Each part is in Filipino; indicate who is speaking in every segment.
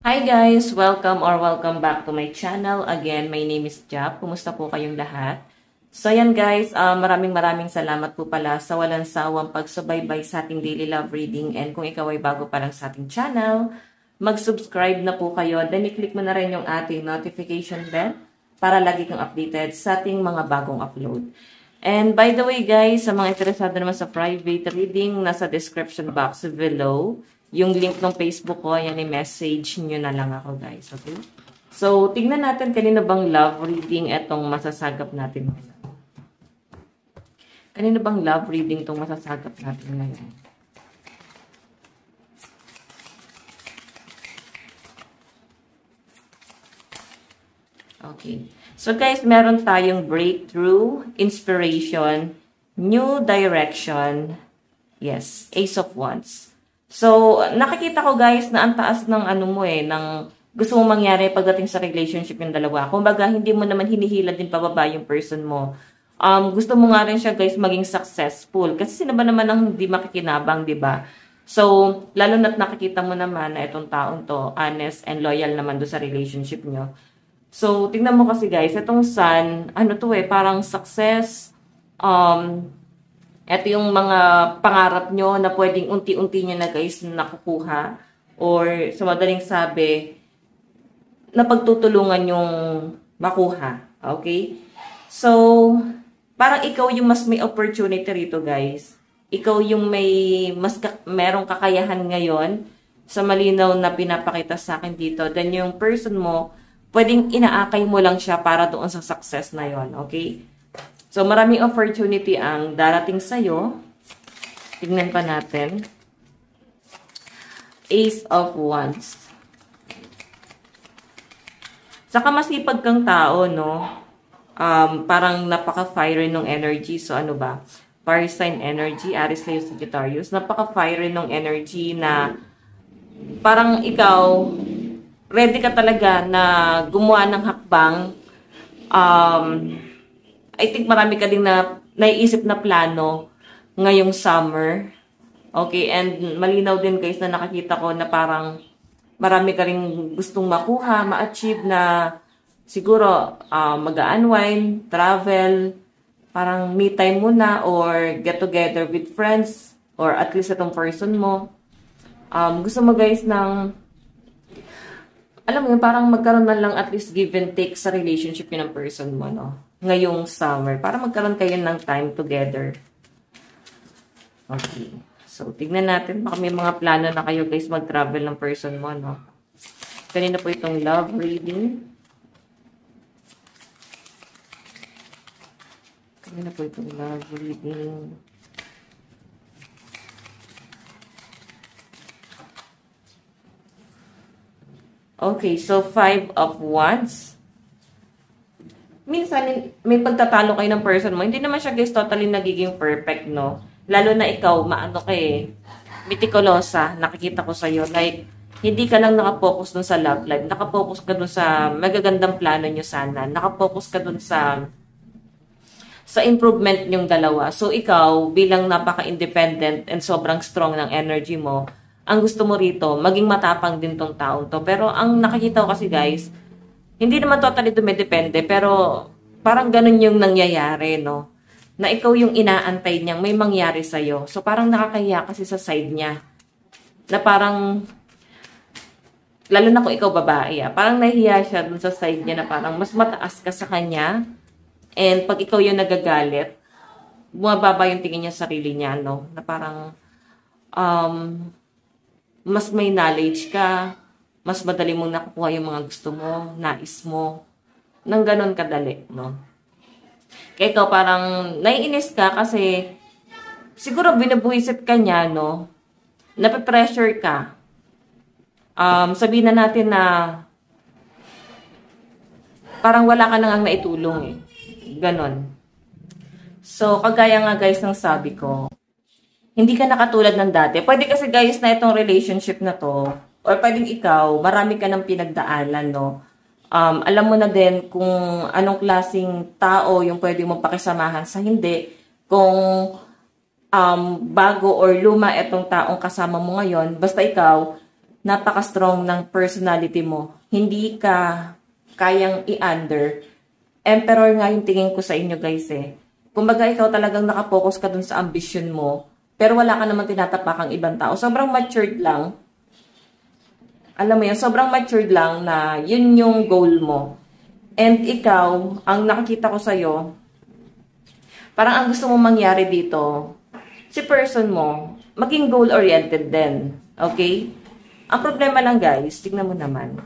Speaker 1: Hi guys! Welcome back to my channel. Again, my name is Jap. Kumusta po kayong lahat? So yan guys, maraming salamat po pala sa walang sawang pagsubaybay sa ating daily love reading. And kung ikaw ay bago pa lang sa ating channel, mag-subscribe na po kayo. Then i-click mo na rin yung ating notification bell para lagi kang updated sa ating mga bagong upload. And by the way guys, sa mga interesado naman sa private reading, nasa description box below. Yung link ng Facebook ko, yan i-message nyo na lang ako guys, okay? So, tignan natin kanina bang love reading etong masasagap natin ngayon. Kanina bang love reading itong masasagap natin ngayon? Okay. So guys, meron tayong breakthrough, inspiration, new direction, yes, Ace of Wands. So, nakikita ko guys na ang taas ng ng gusto mong mangyari pagdating sa relationship yung dalawa. Kumbaga, hindi mo naman hinihila din pababa yung person mo. Gusto mo nga rin siya guys maging successful. Kasi sino ba naman ang hindi makikinabang, di ba? So, lalo na't nakikita mo naman na itong taong to, honest and loyal naman do sa relationship nyo. So, tingnan mo kasi guys, itong sun, parang success, ito yung mga pangarap nyo na pwedeng unti-unti nyo na guys nakukuha. Or sa madaling sabi, na pagtutulungan yung makuha. Okay? So, parang ikaw yung mas may opportunity rito guys. Ikaw yung merong kakayahan ngayon sa malinaw na pinapakita sa akin dito. Then yung person mo, pwedeng inaakay mo lang siya para doon sa success na yon. Okay? So, maraming opportunity ang darating sa'yo. Tignan pa natin. Ace of Wands. Saka masipag kang tao, no? Parang napaka-fiery ng energy. So, ano ba? Fire sign energy, Aries, Leo, Sagittarius. Napaka-fiery ng energy na parang ikaw, ready ka talaga na gumawa ng hakbang. I think marami ka ding naiisip na plano ngayong summer. Okay, and malinaw din guys na nakakita ko na parang marami ka ring gustong makuha, ma-achieve na siguro mag-unwind, travel, parang me time muna or get together with friends or at least itong person mo. Gusto mo guys ng alam mo yun, parang magkaroon na lang at least give and take sa relationship yun ng person mo, no? Ngayong summer. Para magkaroon kayo ng time together. Okay. So, tignan natin. Baka may mga plano na kayo guys mag-travel ng person mo, no? Kanina po itong love reading. Kanina po itong love reading. Okay, so 5 of Wands. Minsan, may pagtatalo kayo ng person mo. Hindi naman siya guys totally nagiging perfect, no? Lalo na ikaw, mitikulosa, nakikita ko sa'yo. Like, hindi ka lang nakapokus dun sa love life. Nakapokus ka dun sa magagandang plano nyo sana. Nakapokus ka dun sa improvement nyong dalawa. So, ikaw, bilang napaka-independent and sobrang strong ng energy mo, ang gusto mo rito, maging matapang din tong taong to. Pero ang nakikita ko kasi guys, hindi naman totally dumidepende, pero parang ganun yung nangyayari, no? Na ikaw yung inaantay niyang may mangyari sa'yo. So parang nakakahiya kasi sa side niya. Na parang, lalo na kung ikaw babae, parang nahihiya siya dun sa side niya na parang mas mataas ka sa kanya. And pag ikaw yung nagagalit, bumababa yung tingin niya sa sarili niya, no? Na parang, mas may knowledge ka, mas madali mong nakukuha yung mga gusto mo, nais mo, nang ganon kadali, no? Kaya ikaw parang naiinis ka kasi siguro binubuisit ka niya, no? Nape-pressure ka. Sabihin na natin na parang wala ka nang naitulong eh. Ganon. So, kagaya nga guys ng sabi ko, hindi ka nakatulad ng dati. Pwede kasi guys na itong relationship na to, or pwedeng ikaw, marami ka ng pinagdaanan, no? Alam mo na din kung anong klaseng tao yung pwede mong pakisamahan sa hindi. Kung bago or luma itong taong kasama mo ngayon, basta ikaw, napaka-strong ng personality mo. Hindi ka kayang i-under. Emperor nga yung tingin ko sa inyo guys eh. Kumbaga ikaw talagang nakapokus ka dun sa ambition mo, pero wala ka naman tinatapakang ibang tao. Sobrang matured lang. Alam mo yan, sobrang matured lang na yun yung goal mo. And ikaw, ang nakikita ko sa'yo, parang ang gusto mo mangyari dito, si person mo, maging goal-oriented din. Okay? Ang problema lang guys, tignan mo naman.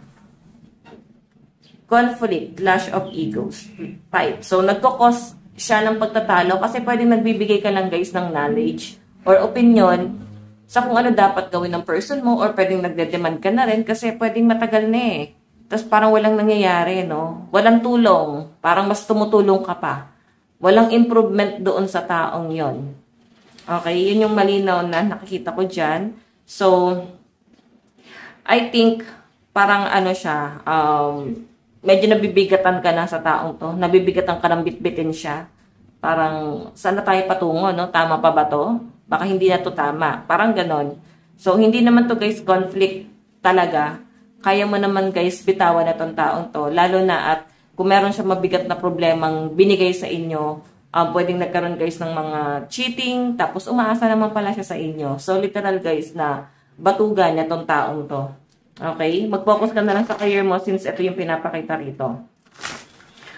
Speaker 1: Conflict, clash of egos, fight. So, nagkukos siya ng pagtatalo kasi pwedeng nagbibigay ka lang guys ng knowledge or opinion sa kung ano dapat gawin ng person mo or pwedeng nagde-demand ka na rin kasi pwedeng matagal na eh. Tapos parang walang nangyayari, no? Walang tulong. Parang mas tumutulong ka pa. Walang improvement doon sa taong yon. Okay? Yun yung malinaw na nakikita ko dyan. So, I think, parang ano siya, medyo nabibigatan ka na sa taong to. Nabibigatan ka ng bitbitin siya. Parang, saan na tayo patungo, no? Tama pa ba to? Baka hindi na to tama. Parang ganon. So, hindi naman to guys conflict talaga. Kaya mo naman guys bitawan na tong taong to. Lalo na at kung meron siya mabigat na problemang binigay sa inyo, pwedeng nagkaroon guys ng mga cheating, tapos umaasa naman pala siya sa inyo. So, literal guys na batugan na tong taong to. Okay? Mag-focus ka na lang sa career mo since ito yung pinapakita rito.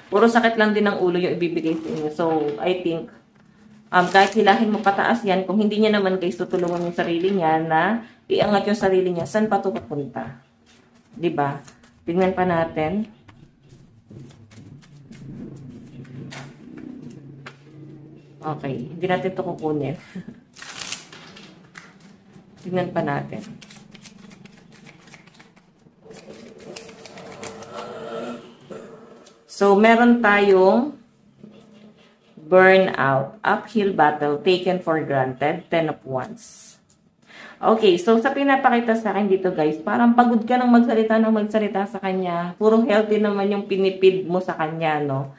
Speaker 1: Puro sakit lang din ng ulo yung ibibigay sa inyo. So, I think, kahit hilahin mo pataas yan, kung hindi niya naman guys tutulungan yung sarili niya na iangat yung sarili niya, saan pa ito papunta? Diba? Tingnan pa natin. Okay. Hindi natin ito kukunin. Tingnan pa natin. So, meron tayong burnout, uphill battle, taken for granted, 10 of Wands. Okay, so sa pinapakita sa akin dito guys, parang pagod ka ng magsalita sa kanya. Puro healthy naman yung pinipid mo sa kanya, no?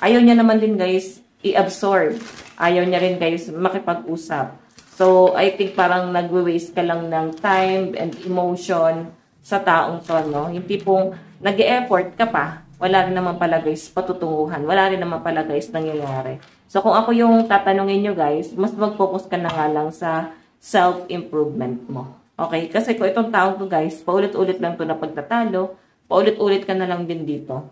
Speaker 1: Ayaw niya naman din guys i-absorb. Ayaw niya rin guys makipag-usap. So, I think parang nagwe-waste ka lang ng time and emotion sa taong to, no? Yung tipong nag-e-effort ka pa, wala rin naman pala guys patutunguhan. Wala rin naman pala guys nangyayari. So, kung ako yung tatanungin nyo guys, mas mag-focus ka na nga lang sa self-improvement mo. Okay? Kasi kung itong taong to guys, paulit-ulit lang to na pagtatalo, paulit-ulit ka na lang din dito.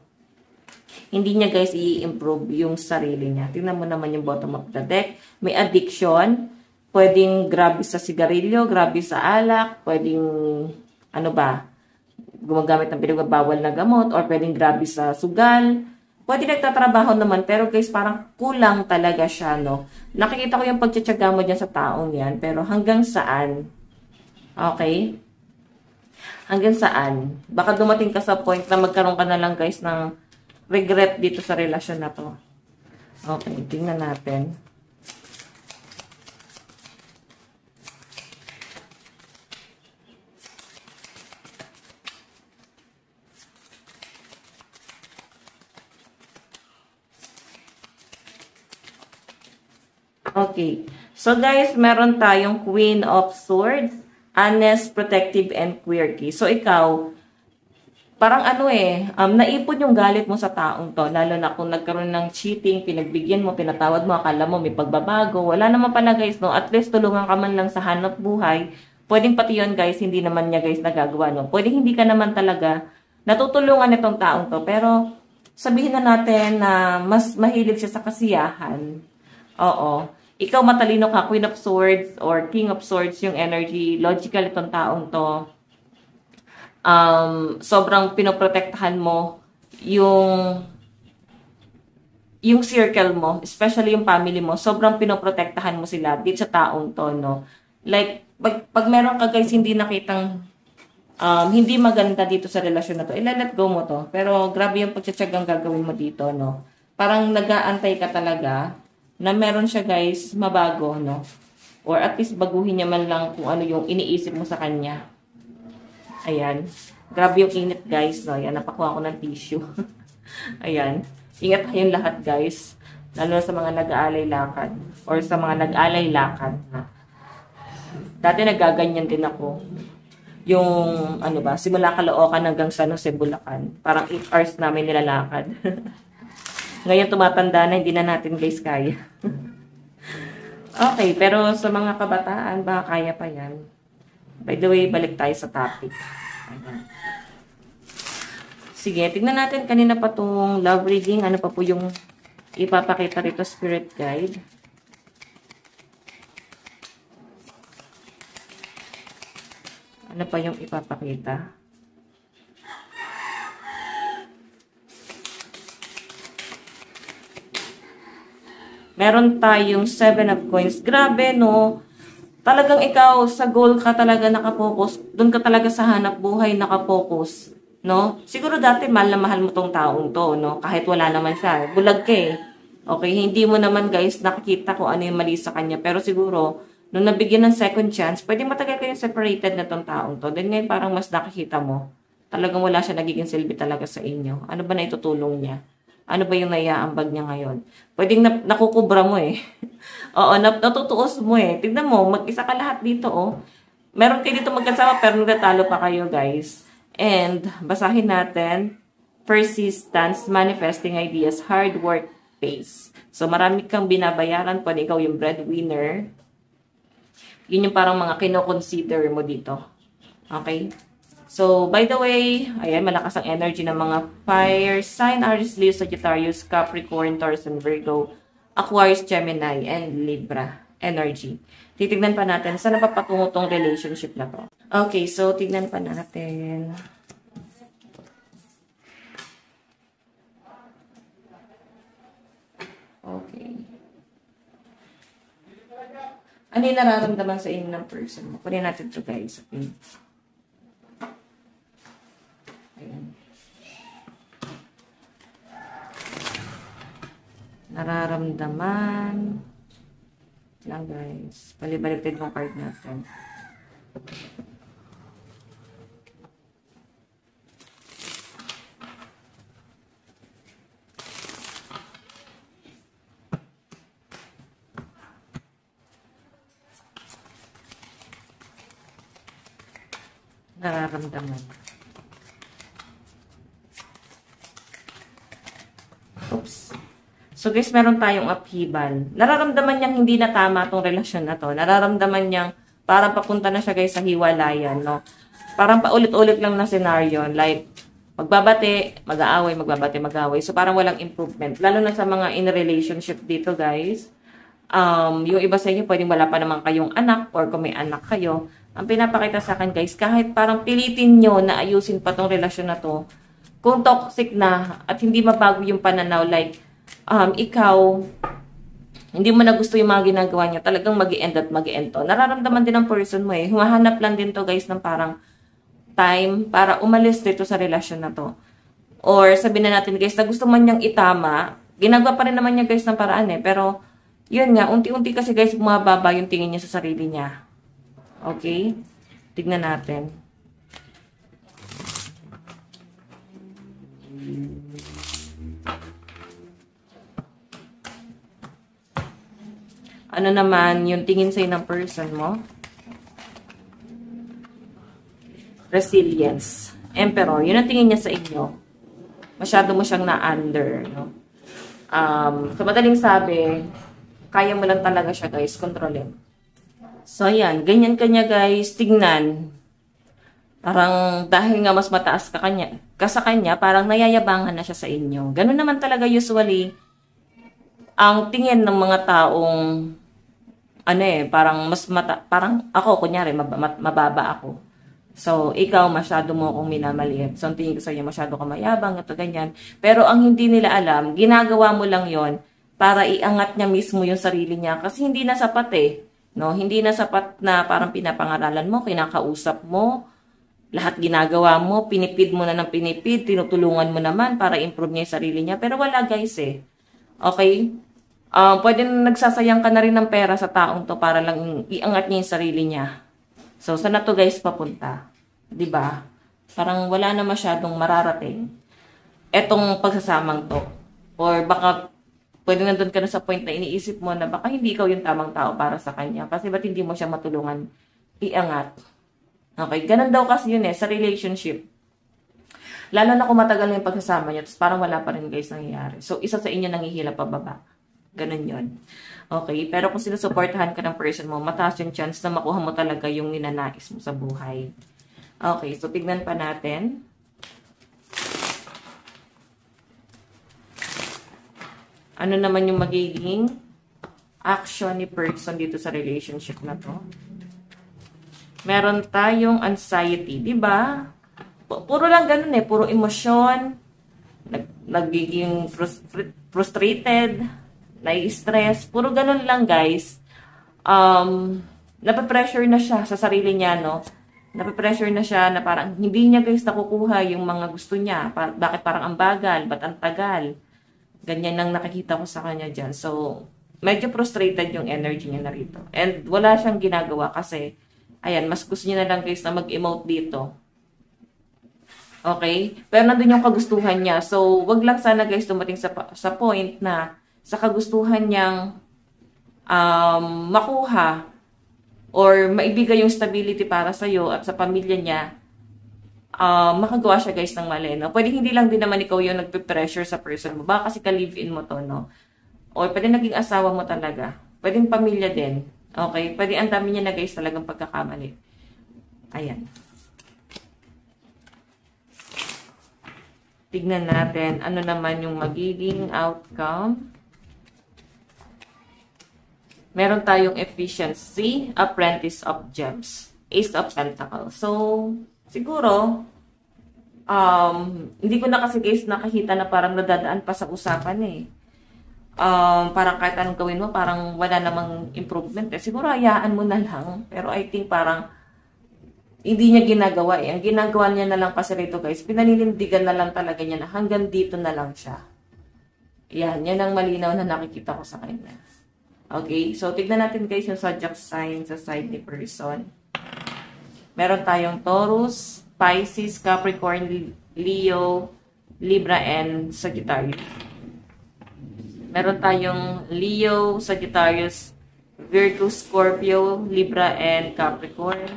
Speaker 1: Hindi niya guys i-improve yung sarili niya. Tingnan mo naman yung bottom of the deck. May addiction. Pwedeng grabe sa sigarilyo, grabe sa alak, pwedeng, ano ba, gumagamit ng pinagbabawal na gamot, or pwedeng grabe sa sugal. Pwede nagtatrabaho naman, pero guys, parang kulang talaga siya, no? Nakikita ko yung pagtsatsaga mo dyan sa taong yan, pero hanggang saan? Okay? Hanggang saan? Baka dumating ka sa point na magkaroon ka na lang, guys, ng regret dito sa relasyon na to. Okay, tingnan natin. Okay. So guys, meron tayong Queen of Swords, honest, protective, and quirky. So ikaw, parang ano naipon yung galit mo sa taong to. Lalo na kung nagkaroon ng cheating, pinagbigyan mo, pinatawad mo, akala mo may pagbabago. Wala naman pala guys, no? At least tulungan ka man lang sa hanap buhay. Pwedeng pati yun guys, hindi naman niya guys nagagawa, no? Pwedeng hindi ka naman talaga natutulungan itong taong to. Pero sabihin na natin na mas mahilig siya sa kasiyahan. Oo. Ikaw matalino ka, Queen of Swords or King of Swords yung energy. Logical itong taong to. Sobrang pinoprotektahan mo yung circle mo, especially yung family mo. Sobrang pinoprotektahan mo sila dito sa taong to, no? Like, pag meron ka guys hindi nakitang hindi maganda dito sa relasyon na to, let go mo to. Pero grabe yung pagtsatsagang gagawin mo dito, no? Parang nag-aantay ka talaga na meron siya guys mabago, no? Or at least baguhin niya man lang kung ano yung iniisip mo sa kanya. Ayan. Grabe yung init guys, no? Ayan, napakuha ko ng tissue. Ayan. Ingat kayong lahat guys. Lalo sa mga nag-aalay lakad or sa mga nag-alay lakad. Dati nagaganyan din ako. Yung, ano ba, simula Caloocan hanggang San Jose, Bulacan. Parang 8 hours namin nilalakad. Ngayon tumatanda na, hindi na natin guys kaya. Okay, pero sa mga kabataan, baka kaya pa yan. By the way, balik tayo sa topic. Ayan. Sige, tignan natin kanina pa itong love reading. Ano pa po yung ipapakita rito, spirit guide. Ano pa yung ipapakita? Meron tayong 7 of coins. Grabe, no? Talagang ikaw, sa goal ka talaga nakapokus. Doon ka talaga sa hanap buhay nakapokus. No? Siguro dati mahal na mahal mo tong taong to, no? Kahit wala naman siya. Bulag ka eh. Okay, hindi mo naman guys nakikita kung ano yung mali sa kanya. Pero siguro, nung nabigyan ng second chance, pwede matagal kayong separated na tong taong to. Then ngayon parang mas nakikita mo. Talagang wala siya nagiging silbi talaga sa inyo. Ano ba na itutulong niya? Ano ba yung naiaambag niya ngayon? Pwedeng nakukubra mo eh. Oo, natutuos mo eh. Tignan mo, mag-isa ka lahat dito oh. Meron kayo dito magkasama pero nagtatalo pa kayo guys. And basahin natin, persistence, manifesting ideas, hard work, pace. So marami kang binabayaran pag ikaw yung breadwinner. Yun yung parang mga kino-consider mo dito. Okay? So, by the way, ayan, malakas ang energy ng mga fire sign, Aries, Leo, Sagittarius, Capricorn, Taurus, and Virgo, Aquarius, Gemini, and Libra energy. Titignan pa natin saan napapatungo tong relationship na to. Okay, so tignan pa natin. Okay. Ano yung nararamdaman sa inyo ng person mo? Kunin natin ito guys. Okay. Ayan. Nararamdaman lang guys. Palibaliktad yung card natin. Nararamdaman. Oops. So guys, meron tayong upheaval. Nararamdaman niyang hindi na tama tong relasyon na to. Nararamdaman niyang parang papunta na siya guys sa hiwalayan, no? Parang paulit-ulit lang na scenario. Like, magbabate, mag-aaway, magbabate, mag-aaway. So parang walang improvement. Lalo na sa mga in relationship dito guys. Yung iba sa inyo, pwedeng wala pa naman kayong anak or kung may anak kayo. Ang pinapakita sa akin guys, kahit parang pilitin nyo na ayusin pa tong relasyon na to, kung toxic na at hindi mabago yung pananaw, like, ikaw, hindi mo na gusto yung mga ginagawa niya, talagang mag-i-end at mag-i-end to. Nararamdaman din ng person mo eh. Humahanap lang din to guys ng parang time para umalis dito sa relasyon na to. Or sabihin na natin guys, na gusto man niyang itama, ginagawa pa rin naman niya guys ng paraan eh. Pero, yun nga, unti-unti kasi guys, bumababa yung tingin niya sa sarili niya. Okay? Tignan natin. Ano naman yung tingin sa'yo ng person mo? Resilience. Emperor. Yun ang tingin niya sa inyo. Masyado mo siyang na-under. No? Sa madaling sabi, kaya mo lang talaga siya guys, kontrolin. So, ayan. Ganyan kanya guys. Tignan. Parang dahil nga mas mataas ka sa kanya, parang nayayabangan na siya sa inyo. Ganun naman talaga usually ang tingin ng mga taong parang parang ako, kunyari, mababa ako. So, ikaw, masyado mo akong minamaliit. So, ang tingin ko sa iyo, masyado ka mayabang, ito, ganyan. Pero, ang hindi nila alam, ginagawa mo lang yon para iangat niya mismo yung sarili niya. Kasi hindi na sapat eh. No? Hindi na sapat na parang pinapangaralan mo, kinakausap mo, lahat ginagawa mo, pinipid mo na ng pinipid, tinutulungan mo naman para improve niya yung sarili niya. Pero wala guys eh. Okay? Pwede nagsasayang ka na rin ng pera sa taong to para lang iangat niya yung sarili niya. So, saan na to guys papunta? 'Di ba? Parang wala na masyadong mararating etong pagsasamang to. Or baka pwede nandun ka na sa point na iniisip mo na baka hindi ikaw yung tamang tao para sa kanya. Kasi ba't hindi mo siya matulungan iangat. Okay, ganun daw kasi yun sa relationship. Lalo na kung matagal na yung pagsasama nyo, tapos parang wala pa rin guys nangyayari. So, isa sa inyo nanghihila pababa. Ganun yun. Okay, pero kung sinusuportahan ka ng person mo, mataas yung chance na makuha mo talaga yung ninanais mo sa buhay. Okay, so tignan pa natin. Ano naman yung magiging action ni person dito sa relationship na to? Meron tayong anxiety, di ba? Puro lang ganun puro emosyon, nagiging frustrated, nai-stress, puro ganun lang guys. Nape-pressure na siya sa sarili niya, no? Nape-pressure na siya na parang hindi niya guys nakukuha yung mga gusto niya. Bakit parang ang bagal? Ba't ang tagal? Ganyan lang nakikita ko sa kanya dyan. So, medyo frustrated yung energy niya na rito. And wala siyang ginagawa kasi, ayan, mas gusto niya na lang guys na mag-emote dito. Okay? Pero nandun yung kagustuhan niya. So, wag lang sana guys dumating sa point na sa kagustuhan niyang makuha or maibigay yung stability para sa'yo at sa pamilya niya, makagawa siya guys ng mali, no? Pwede hindi lang din naman ikaw yung nagpe-pressure sa person mo. Baka kasi ka-live-in mo to, no? Or pwede naging asawa mo talaga. Pwedeng pamilya din. Okay? Pwede ang dami niya na guys talagang pagkakamali. Ayan. Tignan natin ano naman yung magiging outcome. Meron tayong efficiency, apprentice of gems, ace of pentacles. So, siguro, hindi ko na kasi guys nakakita na parang nadadaan pa sa usapan parang kahit anong gawin mo, parang wala namang improvement. Siguro hayaan mo na lang. Pero I think parang hindi niya ginagawa Ang ginagawa niya na lang kasi rito guys, pinaninindigan na lang talaga niya na hanggang dito na lang siya. Yan ang malinaw na nakikita ko sa kanya. Okay, so tignan natin guys yung zodiac sign sa side ni person. Meron tayong Taurus, Pisces, Capricorn, Leo, Libra, and Sagittarius. Meron tayong Leo, Sagittarius, Virgo, Scorpio, Libra, and Capricorn.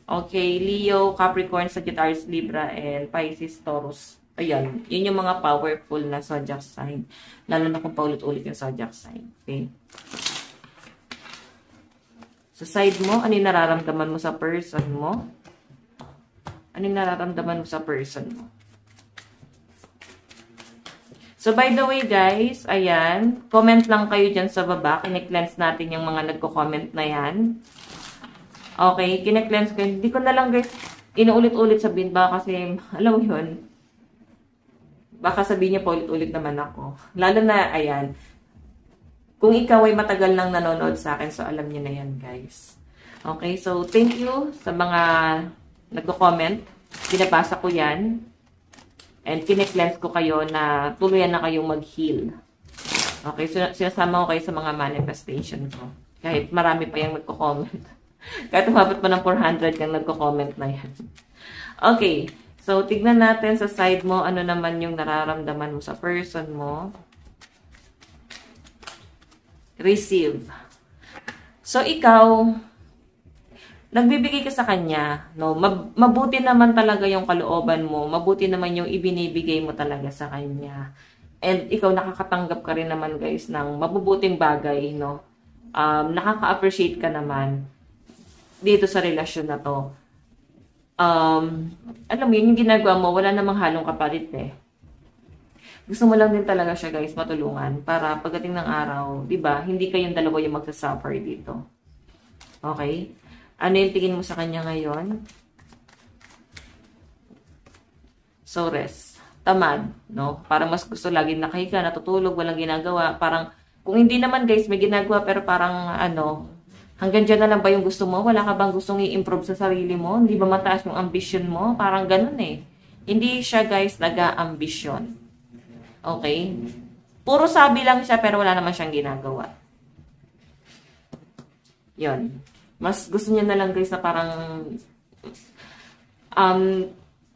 Speaker 1: Okay, Leo, Capricorn, Sagittarius, Libra, and Pisces, Taurus. Ayan, yun yung mga powerful na zodiac sign. Lalo na kung paulit-ulit yung zodiac sign. Okay. Sa side mo, ano yung nararamdaman mo sa person mo? Ano yung nararamdaman mo sa person mo? So, by the way, guys, ayan, comment lang kayo dyan sa baba. Kine-cleanse natin yung mga nagko-comment na yan. Okay, kine-cleanse ko. Hindi ko na lang, guys, inuulit-ulit sabihin ba kasi, alam mo yun, baka sabihin niya pa ulit-ulit naman ako. Lalo na, ayan, kung ikaw ay matagal nang nanonood sa akin, so alam niyo na yan, guys. Okay, so thank you sa mga nagko-comment. Binabasa ko yan. And kine-cleanse ko kayo na tuluyan na kayong mag-heal. Okay, so sinasama ko kayo sa mga manifestation ko. Kahit marami pa yung nagko-comment. Kahit umabot pa ng 400 kang nagko-comment na yan. Okay, so tignan natin sa side mo ano naman yung nararamdaman mo sa person mo. Receive. So ikaw, nagbibigay ka sa kanya, no? Mabuti naman talaga yung kalooban mo, mabuti naman yung ibinibigay mo talaga sa kanya. And ikaw nakakatanggap ka rin naman guys ng mabubuting bagay, no? Nakaka-appreciate ka naman dito sa relasyon na to. Alam mo yun, yung ginagawa mo, wala namang halong kapalit Gusto mo lang din talaga siya guys matulungan para pagdating ng araw, 'di ba? Hindi kayong dalawa yung magsasuffer dito. Okay? Ano yung tingin mo sa kanya ngayon? So rest. Tamad, no? Parang mas gusto laging nakahiga, natutulog, walang ginagawa. Parang kung hindi naman guys may ginagawa pero parang hanggang dyan na lang ba yung gusto mo? Wala ka bang gustong i-improve sa sarili mo? Hindi ba mataas yung ambition mo? Parang ganun Hindi siya guys naga-ambisyon. Okay? Puro sabi lang siya pero wala naman siyang ginagawa. Yun. Mas gusto niya na lang guys na parang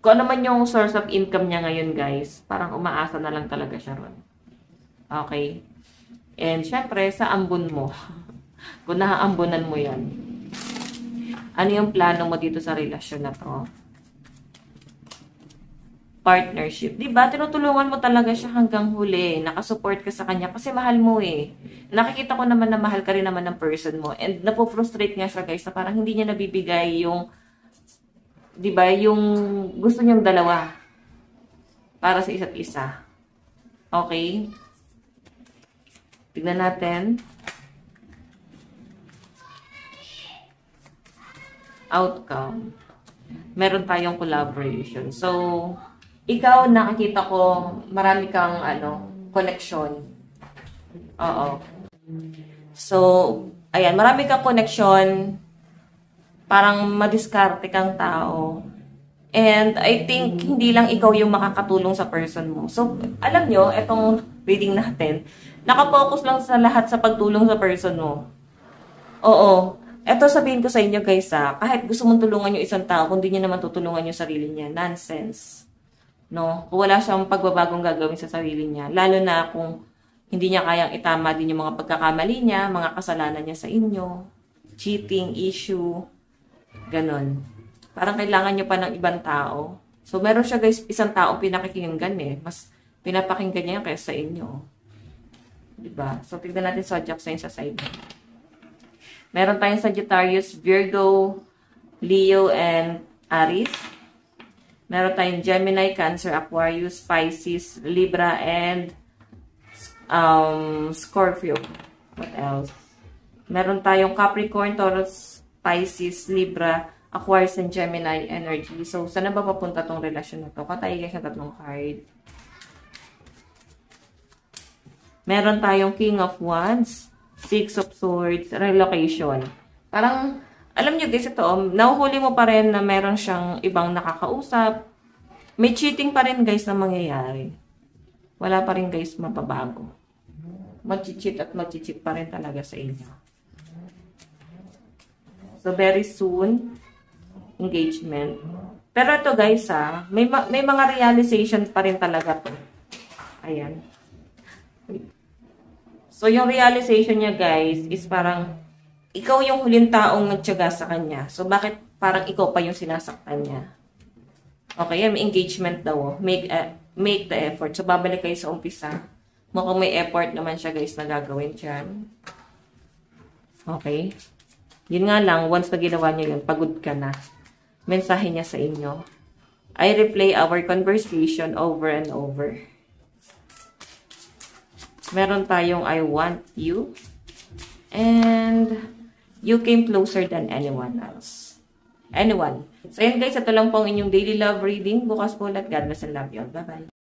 Speaker 1: kung ano man yung source of income niya ngayon guys, parang umaasa na lang talaga siya ron. Okay? And syempre sa ambon mo. Kung naaambunan mo yan. Ano yung plano mo dito sa relasyon na to? Partnership. Diba? Tinutulungan mo talaga siya hanggang huli. Nakasupport ka sa kanya kasi mahal mo eh. Nakikita ko naman na mahal ka rin naman ng person mo. And napofrustrate nga siya guys na parang hindi niya nabibigay yung, diba, yung gusto niyang dalawa para sa isa't isa. Okay? Tignan natin. Outcome. Meron tayong collaboration. So, ikaw, nakakita ko, marami kang, connection. Oo. So, ayan, marami kang connection. Parang madiskarte kang tao. And I think, hindi lang ikaw yung makakatulong sa person mo. So, alam nyo, itong reading natin, nakapokus lang sa lahat sa pagtulong sa person mo. Oo. Eto sabihin ko sa inyo guys kahit gusto mong tulungan yung isang tao, kung di niya naman tutulungan yung sarili niya, nonsense. No? Kung wala siyang pagbabagong gagawin sa sarili niya, lalo na kung hindi niya kayang itama din yung mga pagkakamali niya, mga kasalanan niya sa inyo, cheating, issue, ganon. Parang kailangan niyo pa ng ibang tao. So, meron siya guys, isang tao pinakikinggan eh. Mas pinapakinggan niya yan kaysa sa inyo. Diba? So, tignan natin zodiac sign sa side. Meron tayong Sagittarius, Virgo, Leo, and Aries. Meron tayong Gemini, Cancer, Aquarius, Pisces, Libra, and Scorpio. What else? Meron tayong Capricorn, Taurus, Pisces, Libra, Aquarius, and Gemini energy. So, saan ba papunta tong relasyon na to? Katay guys na tatlong card. Meron tayong King of Wands, Six of Swords, Relocation. Parang, alam nyo guys, ito, nahuhuli mo pa rin na meron siyang ibang nakakausap. May cheating pa rin guys na mangyayari. Wala pa rin guys mapabago. Mag-cheat at mag-cheat pa rin talaga sa inyo. So, very soon, engagement. Pero ito guys may mga realization pa rin talaga to. Ayan. So, yung realization niya guys is parang ikaw yung huling taong nagtiyaga sa kanya. So, bakit parang ikaw pa yung sinasaktan niya? Okay, yan. May engagement daw. Make the effort. So, babalik kayo sa umpisa. Mukhang may effort naman siya, guys, na gagawin dyan. Okay. Yun nga lang, once na ginawa niyo yun, pagod ka na. Mensahe niya sa inyo. I replay our conversation over and over. Meron tayong I want you. And you came closer than anyone else. Anyone. So, yun guys, ito lang po ang inyong daily love reading. Bukas po ulit. God bless and love you all. Bye-bye.